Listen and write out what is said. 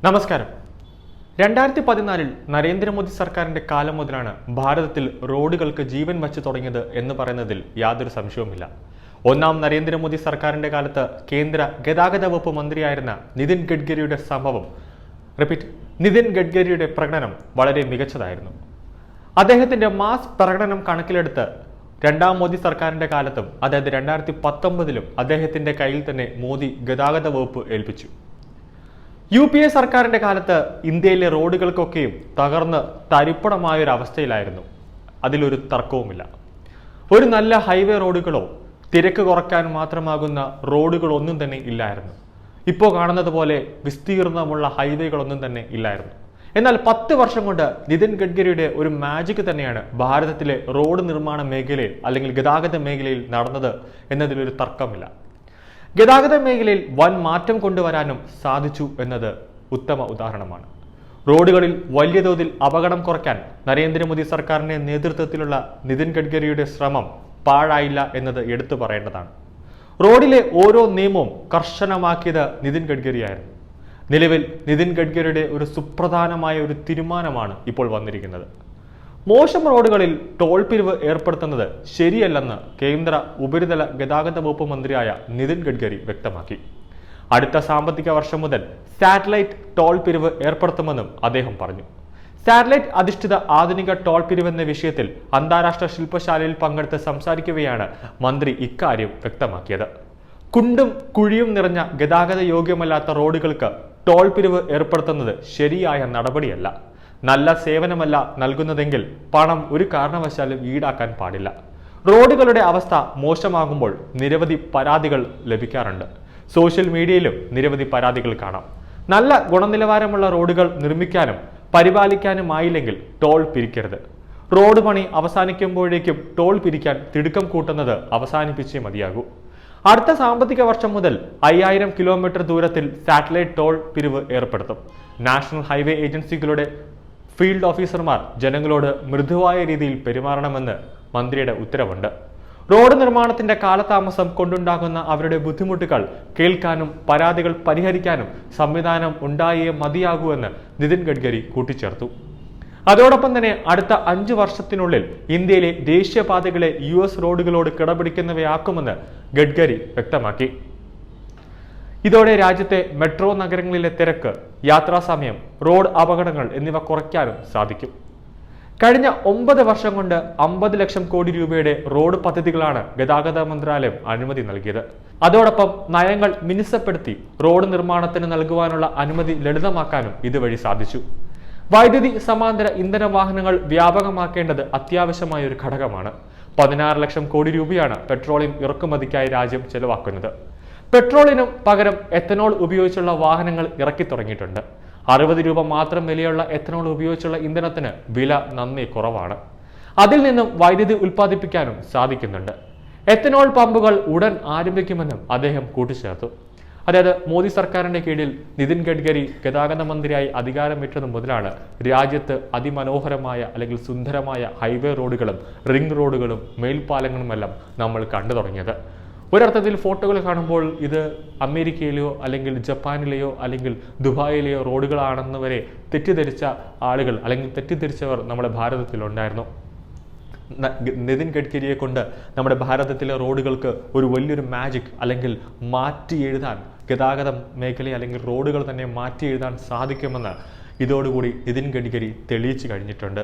നമസ്കാരം. 2014 നരേന്ദ്രമോദി സർക്കാരിന്റെ കാലം മുതലാണ് ഭാരതത്തിൽ റോഡുകൾക്ക് ജീവൻ വച്ചു തുടങ്ങിയത് എന്ന് പറയുന്നതിൽ യാതൊരു സംശയവുമില്ല. ഒന്നാം നരേന്ദ്രമോദി സർക്കാരിന്റെ കാലത്ത് കേന്ദ്ര ഗതാഗത വകുപ്പ് മന്ത്രിയായിരുന്ന നിതിൻ ഗഡ്കരിയുടെ പ്രകടനം വളരെ മികച്ചതായിരുന്നു. അദ്ദേഹത്തിന്റെ മാസ് പ്രകടനം കണക്കിലെടുത്ത് രണ്ടാം മോദി സർക്കാരിന്റെ കാലത്തും അതായത് 2019 അദ്ദേഹത്തിന്റെ കയ്യിൽ തന്നെ മോദി ഗതാഗത വകുപ്പ് ഏൽപ്പിച്ചു. UPA സർക്കാരിന്റെ കാലത്ത് ഇന്ത്യയിലെ റോഡുകൾക്കൊക്കെയും തകർന്ന് തരിപ്പണമായൊരവസ്ഥയിലായിരുന്നു. അതിലൊരു തർക്കവുമില്ല. ഒരു നല്ല ഹൈവേ റോഡുകളോ തിരക്ക് കുറയ്ക്കാൻ മാത്രമാകുന്ന റോഡുകളൊന്നും തന്നെ ഇല്ലായിരുന്നു. ഇപ്പോൾ കാണുന്നത് പോലെ വിസ്തീർണമുള്ള ഹൈവേകളൊന്നും തന്നെ ഇല്ലായിരുന്നു. എന്നാൽ 10 വർഷം കൊണ്ട് നിതിൻ ഗഡ്കരിയുടെ ഒരു മാജിക് തന്നെയാണ് ഭാരതത്തിലെ റോഡ് നിർമ്മാണ മേഖലയിൽ അല്ലെങ്കിൽ ഗതാഗത മേഖലയിൽ നടന്നത് എന്നതിലൊരു തർക്കമില്ല. ഗതാഗത മേഖലയിൽ വൻ മാറ്റം കൊണ്ടുവരാനും സാധിച്ചു എന്നത് ഉത്തമ ഉദാഹരണമാണ്. റോഡുകളിൽ വലിയ തോതിൽ അപകടം കുറയ്ക്കാൻ നരേന്ദ്രമോദി സർക്കാരിന്റെ നേതൃത്വത്തിലുള്ള നിതിൻ ഗഡ്കരിയുടെ ശ്രമം പാഴായില്ല എന്നത് എടുത്തു പറയേണ്ടതാണ്. റോഡിലെ ഓരോ നിയമവും കർശനമാക്കിയത് നിതിൻ ഗഡ്കരിയായിരുന്നു. നിലവിൽ നിതിൻ ഗഡ്കരിയുടെ ഒരു സുപ്രധാനമായ ഒരു തീരുമാനമാണ് ഇപ്പോൾ വന്നിരിക്കുന്നത്. മോശം റോഡുകളിൽ ടോൾ പിരിവ് ഏർപ്പെടുത്തുന്നത് ശരിയല്ലെന്ന് കേന്ദ്ര ഉപരിതല ഗതാഗത വകുപ്പ് മന്ത്രിയായ നിതിൻ ഗഡ്കരി വ്യക്തമാക്കി. അടുത്ത സാമ്പത്തിക വർഷം മുതൽ സാറ്റലൈറ്റ് ടോൾ പിരിവ് ഏർപ്പെടുത്തുമെന്നും അദ്ദേഹം പറഞ്ഞു. സാറ്റലൈറ്റ് അധിഷ്ഠിത ആധുനിക ടോൾ പിരിവെന്ന വിഷയത്തിൽ അന്താരാഷ്ട്ര ശില്പശാലയിൽ പങ്കെടുത്ത് സംസാരിക്കവെയാണ് മന്ത്രി ഇക്കാര്യം വ്യക്തമാക്കിയത്. കുണ്ടും കുഴിയും നിറഞ്ഞ ഗതാഗത യോഗ്യമല്ലാത്ത റോഡുകൾക്ക് ടോൾ പിരിവ് ഏർപ്പെടുത്തുന്നത് ശരിയായ നടപടിയല്ല. നല്ല സേവനമല്ല നൽകുന്നതെങ്കിൽ പണം ഒരു കാരണവശാലും ഈടാക്കാൻ പാടില്ല. റോഡുകളുടെ അവസ്ഥ മോശമാകുമ്പോൾ നിരവധി പരാതികൾ ലഭിക്കാറുണ്ട്. സോഷ്യൽ മീഡിയയിലും നിരവധി പരാതികൾ കാണാം. നല്ല ഗുണനിലവാരമുള്ള റോഡുകൾ നിർമ്മിക്കാനും പരിപാലിക്കാനുമായില്ലെങ്കിൽ ടോൾ പിരിക്കരുത്. റോഡ് പണി അവസാനിക്കുമ്പോഴേക്കും ടോൾ പിരിക്കാൻ തിടുക്കം കൂട്ടുന്നത് അവസാനിപ്പിച്ചേ മതിയാകൂ. അടുത്ത സാമ്പത്തിക വർഷം മുതൽ 5000 കിലോമീറ്റർ ദൂരത്തിൽ സാറ്റലൈറ്റ് ടോൾ പിരിവ് ഏർപ്പെടുത്തും. നാഷണൽ ഹൈവേ ഏജൻസികളുടെ ഫീൽഡ് ഓഫീസർമാർ ജനങ്ങളോട് മൃദുവായ രീതിയിൽ പെരുമാറണമെന്ന് മന്ത്രിയുടെ ഉത്തരവുണ്ട്. റോഡ് നിർമ്മാണത്തിന്റെ കാലതാമസം കൊണ്ടുണ്ടാകുന്ന അവരുടെ ബുദ്ധിമുട്ടുകൾ കേൾക്കാനും പരാതികൾ പരിഹരിക്കാനും സംവിധാനം ഉണ്ടായേ മതിയാകൂ എന്ന് നിതിൻ ഗഡ്കരി കൂട്ടിച്ചേർത്തു. അതോടൊപ്പം തന്നെ അടുത്ത 5 വർഷത്തിനുള്ളിൽ ഇന്ത്യയിലെ ദേശീയപാതകളെ US റോഡുകളോട് കിടപിടിക്കുന്നവയാക്കുമെന്ന് ഗഡ്കരി വ്യക്തമാക്കി. ഇതോടെ രാജ്യത്തെ മെട്രോ നഗരങ്ങളിലെ തിരക്ക്, യാത്രാസമയം, റോഡ് അപകടങ്ങൾ എന്നിവ കുറയ്ക്കാനും സാധിക്കും. കഴിഞ്ഞ 9 വർഷം കൊണ്ട് 50 ലക്ഷം കോടി രൂപയുടെ റോഡ് പദ്ധതികളാണ് ഗതാഗത മന്ത്രാലയം അനുമതി നൽകിയത്. അതോടൊപ്പം നയങ്ങൾ മിനുസപ്പെടുത്തി റോഡ് നിർമ്മാണത്തിന് നൽകുവാനുള്ള അനുമതി ലളിതമാക്കാനും ഇതുവഴി സാധിച്ചു. വൈദ്യുതി സമാന്തര ഇന്ധന വാഹനങ്ങൾ വ്യാപകമാക്കേണ്ടത് അത്യാവശ്യമായ ഒരു ഘടകമാണ്. 16 ലക്ഷം കോടി രൂപയാണ് പെട്രോളിയം ഇറക്കുമതിക്കായി രാജ്യം ചെലവാക്കുന്നത്. പെട്രോളിനും പകരം എത്തനോൾ ഉപയോഗിച്ചുള്ള വാഹനങ്ങൾ ഇറക്കി തുടങ്ങിയിട്ടുണ്ട്. 60 രൂപ മാത്രം വിലയുള്ള എത്തനോൾ ഉപയോഗിച്ചുള്ള ഇന്ധനത്തിന് വില നന്നേ കുറവാണ്. അതിൽ നിന്നും വൈദ്യുതി ഉൽപ്പാദിപ്പിക്കാനും സാധിക്കുന്നുണ്ട്. എത്തനോൾ പമ്പുകൾ ഉടൻ ആരംഭിക്കുമെന്നും അദ്ദേഹം കൂട്ടിച്ചേർത്തു. അതായത് മോദി സർക്കാരിന്റെ കീഴിൽ നിതിൻ ഗഡ്കരി ഗതാഗത മന്ത്രിയായി അധികാരമേറ്റത് മുതലാണ് രാജ്യത്ത് അതിമനോഹരമായ അല്ലെങ്കിൽ സുന്ദരമായ ഹൈവേ റോഡുകളും റിംഗ് റോഡുകളും മേൽപ്പാലങ്ങളുമെല്ലാം നമ്മൾ കണ്ടു തുടങ്ങിയത്. ഒരർത്ഥത്തിൽ ഫോട്ടോകൾ കാണുമ്പോൾ ഇത് അമേരിക്കയിലെയോ അല്ലെങ്കിൽ ജപ്പാനിലെയോ അല്ലെങ്കിൽ ദുബായിലെയോ റോഡുകളാണെന്ന് വരെ തെറ്റിദ്ധരിച്ച ആളുകൾ അല്ലെങ്കിൽ തെറ്റിദ്ധരിച്ചവർ നമ്മുടെ ഭാരതത്തിലുണ്ടായിരുന്നു. നിതിൻ ഗഡ്കരിയെ കൊണ്ട് നമ്മുടെ ഭാരതത്തിലെ റോഡുകൾക്ക് ഒരു വലിയൊരു മാജിക് അല്ലെങ്കിൽ മാറ്റി എഴുതാൻ ഗതാഗത മേഖല അല്ലെങ്കിൽ റോഡുകൾ തന്നെ മാറ്റി എഴുതാൻ സാധിക്കുമെന്ന് ഇതോടുകൂടി നിതിൻ ഗഡ്കരി തെളിയിച്ചു കഴിഞ്ഞിട്ടുണ്ട്.